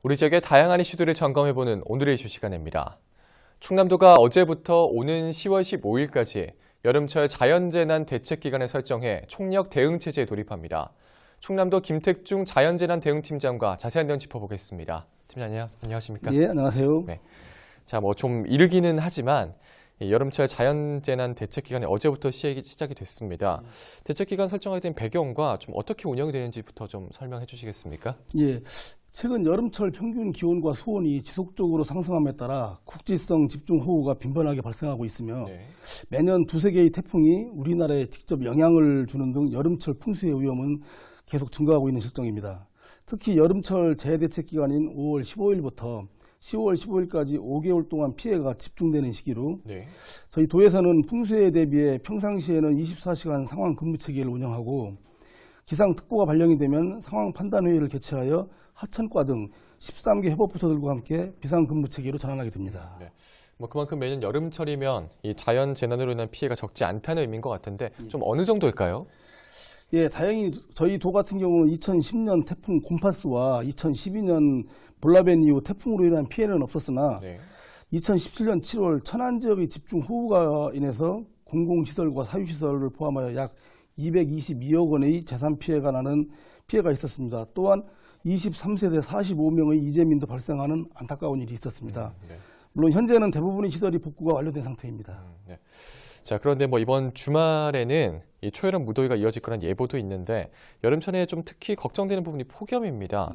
우리 지역의 다양한 이슈들을 점검해보는 오늘의 이슈 시간입니다. 충남도가 어제부터 오는 10월 15일까지 여름철 자연재난 대책기간을 설정해 총력 대응체제에 돌입합니다. 충남도 김택중 자연재난대응팀장과 자세한 내용 짚어보겠습니다. 팀장님 안녕하십니까? 예, 안녕하세요. 네. 자, 좀 이르기는 하지만 여름철 자연재난 대책기간이 어제부터 시작이 됐습니다. 대책기간 설정하게 된 배경과 좀 어떻게 운영이 되는지부터 좀 설명해 주시겠습니까? 예, 최근 여름철 평균 기온과 수온이 지속적으로 상승함에 따라 국지성 집중호우가 빈번하게 발생하고 있으며 매년 두세 개의 태풍이 우리나라에 직접 영향을 주는 등 여름철 풍수의 위험은 계속 증가하고 있는 실정입니다. 특히 여름철 재해대책 기간인 5월 15일부터 10월 15일까지 5개월 동안 피해가 집중되는 시기로 저희 도에서는 풍수에 대비해 평상시에는 24시간 상황 근무 체계를 운영하고 기상특보가 발령이 되면 상황 판단회의를 개최하여 하천과 등 13개 협업부서들과 함께 비상근무 체계로 전환하게 됩니다. 그만큼 매년 여름철이면 이 자연재난으로 인한 피해가 적지 않다는 의미인 것 같은데 좀 어느 정도일까요? 예, 다행히 저희 도 같은 경우는 2010년 태풍 곰파스와 2012년 볼라벤 이후 태풍으로 인한 피해는 없었으나 2017년 7월 천안 지역의 집중호우가 인해서 공공시설과 사유시설을 포함하여 약 222억 원의 재산 피해가 나는 피해가 있었습니다. 또한 23세대 45명의 이재민도 발생하는 안타까운 일이 있었습니다. 물론 현재는 대부분의 시설이 복구가 완료된 상태입니다. 자, 그런데 이번 주말에는 이 초여름 무더위가 이어질 거란 예보도 있는데 여름철에 좀 특히 걱정되는 부분이 폭염입니다.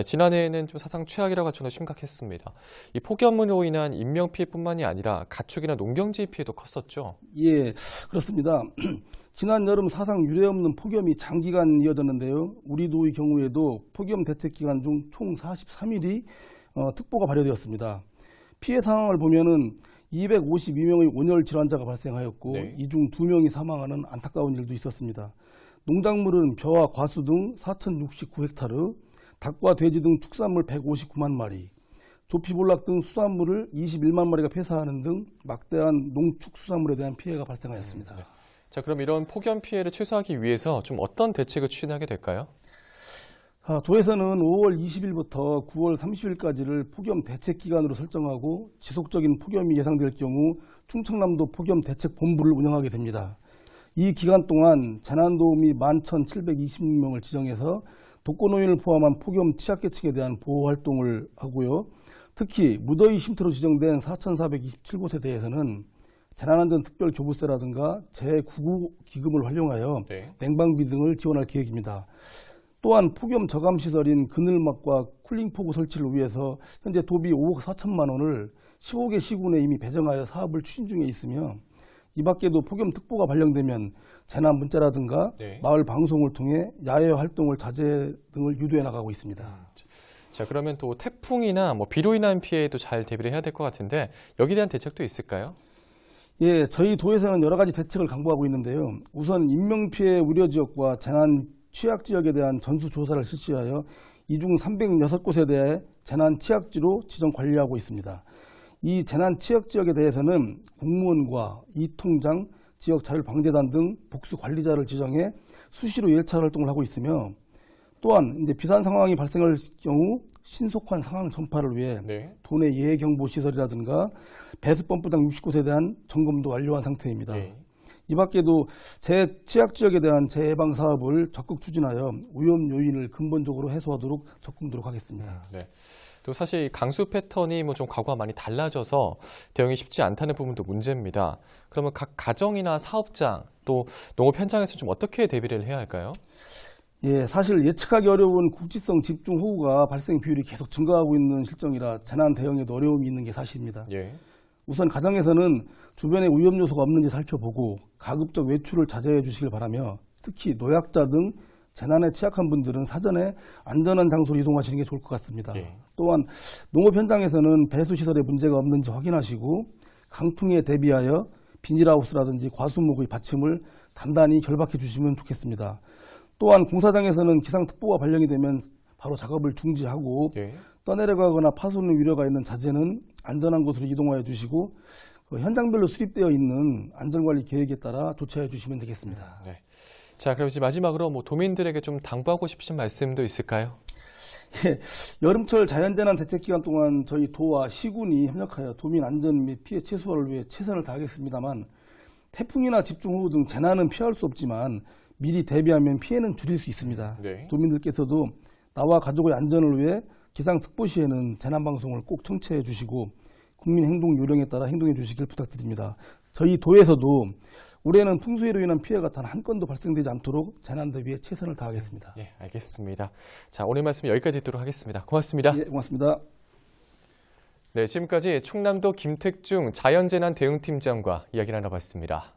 지난해에는 좀 사상 최악이라고 할 정도로 심각했습니다. 이 폭염으로 인한 인명 피해뿐만이 아니라 가축이나 농경지 피해도 컸었죠. 예, 그렇습니다. 지난 여름 사상 유례없는 폭염이 장기간 이어졌는데요. 우리 도의 경우에도 폭염 대책 기간 중 총 43일이 특보가 발효되었습니다. 피해 상황을 보면은 252명의 온열 질환자가 발생하였고 이 중 2명이 사망하는 안타까운 일도 있었습니다. 농작물은 벼와 과수 등 4,069헥타르, 닭과 돼지 등 축산물 159만 마리, 조피볼락 등 수산물을 21만 마리가 폐사하는 등 막대한 농축수산물에 대한 피해가 발생하였습니다. 자, 그럼 이런 폭염 피해를 최소화하기 위해서 좀 어떤 대책을 추진하게 될까요? 도에서는 5월 20일부터 9월 30일까지를 폭염 대책 기간으로 설정하고 지속적인 폭염이 예상될 경우 충청남도 폭염 대책 본부를 운영하게 됩니다. 이 기간 동안 재난도우미 11,720명을 지정해서 독거노인을 포함한 폭염 취약계층에 대한 보호 활동을 하고요. 특히 무더위 쉼터로 지정된 4,427곳에 대해서는 재난안전특별교부세라든가 제9구기금을 활용하여 냉방비 등을 지원할 계획입니다. 또한 폭염 저감시설인 그늘막과 쿨링포구 설치를 위해서 현재 도비 5억 4천만 원을 15개 시군에 이미 배정하여 사업을 추진 중에 있으며 이 밖에도 폭염특보가 발령되면 재난 문자라든가 마을 방송을 통해 야외 활동을 자제 등을 유도해 나가고 있습니다. 자, 그러면 또 태풍이나 비로 인한 피해도 잘 대비를 해야 될 것 같은데 여기에 대한 대책도 있을까요? 예, 저희 도에서는 여러 가지 대책을 강구하고 있는데요. 우선 인명피해 우려 지역과 재난 취약 지역에 대한 전수조사를 실시하여 이 중 306곳에 대해 재난 취약지로 지정 관리하고 있습니다. 이 재난 취약 지역에 대해서는 공무원과 이통장, 지역자율방재단 등 복수 관리자를 지정해 수시로 열차 활동을 하고 있으며 또한 이제 비상 상황이 발생할 경우 신속한 상황 전파를 위해 도내 예경보시설이라든가 배수펌프장 60곳에 대한 점검도 완료한 상태입니다. 이 밖에도 취약 지역에 대한 재해방 사업을 적극 추진하여 위험 요인을 근본적으로 해소하도록 접근하도록 하겠습니다. 또 사실 강수 패턴이 좀 과거와 많이 달라져서 대응이 쉽지 않다는 부분도 문제입니다. 그러면 각 가정이나 사업장 또 농업 현장에서 좀 어떻게 대비를 해야 할까요? 예, 사실 예측하기 어려운 국지성 집중호우가 발생 비율이 계속 증가하고 있는 실정이라 재난 대응에도 어려움이 있는 게 사실입니다. 우선 가정에서는 주변에 위험 요소가 없는지 살펴보고 가급적 외출을 자제해 주시길 바라며 특히 노약자 등 재난에 취약한 분들은 사전에 안전한 장소로 이동하시는 게 좋을 것 같습니다. 또한 농업 현장에서는 배수시설에 문제가 없는지 확인하시고 강풍에 대비하여 비닐하우스라든지 과수목의 받침을 단단히 결박해 주시면 좋겠습니다. 또한 공사장에서는 기상특보가 발령이 되면 바로 작업을 중지하고 떠내려가거나 파손의 우려가 있는 자재는 안전한 곳으로 이동하여 주시고 현장별로 수립되어 있는 안전관리 계획에 따라 조치해 주시면 되겠습니다. 자, 그럼 이제 마지막으로 도민들에게 좀 당부하고 싶으신 말씀도 있을까요? 예, 여름철 자연재난 대책 기간 동안 저희 도와 시군이 협력하여 도민 안전 및 피해 최소화를 위해 최선을 다하겠습니다만 태풍이나 집중호우 등 재난은 피할 수 없지만 미리 대비하면 피해는 줄일 수 있습니다. 네. 도민들께서도 나와 가족의 안전을 위해 기상특보 시에는 재난방송을 꼭 청취해 주시고 국민행동 요령에 따라 행동해 주시길 부탁드립니다. 저희 도에서도 올해는 풍수해로 인한 피해가 단 한 건도 발생되지 않도록 재난 대비에 최선을 다하겠습니다. 예, 알겠습니다. 자, 오늘 말씀 여기까지 듣도록 하겠습니다. 고맙습니다. 예, 고맙습니다. 네, 지금까지 충남도 김택중 자연재난대응팀장과 이야기를 나눠봤습니다.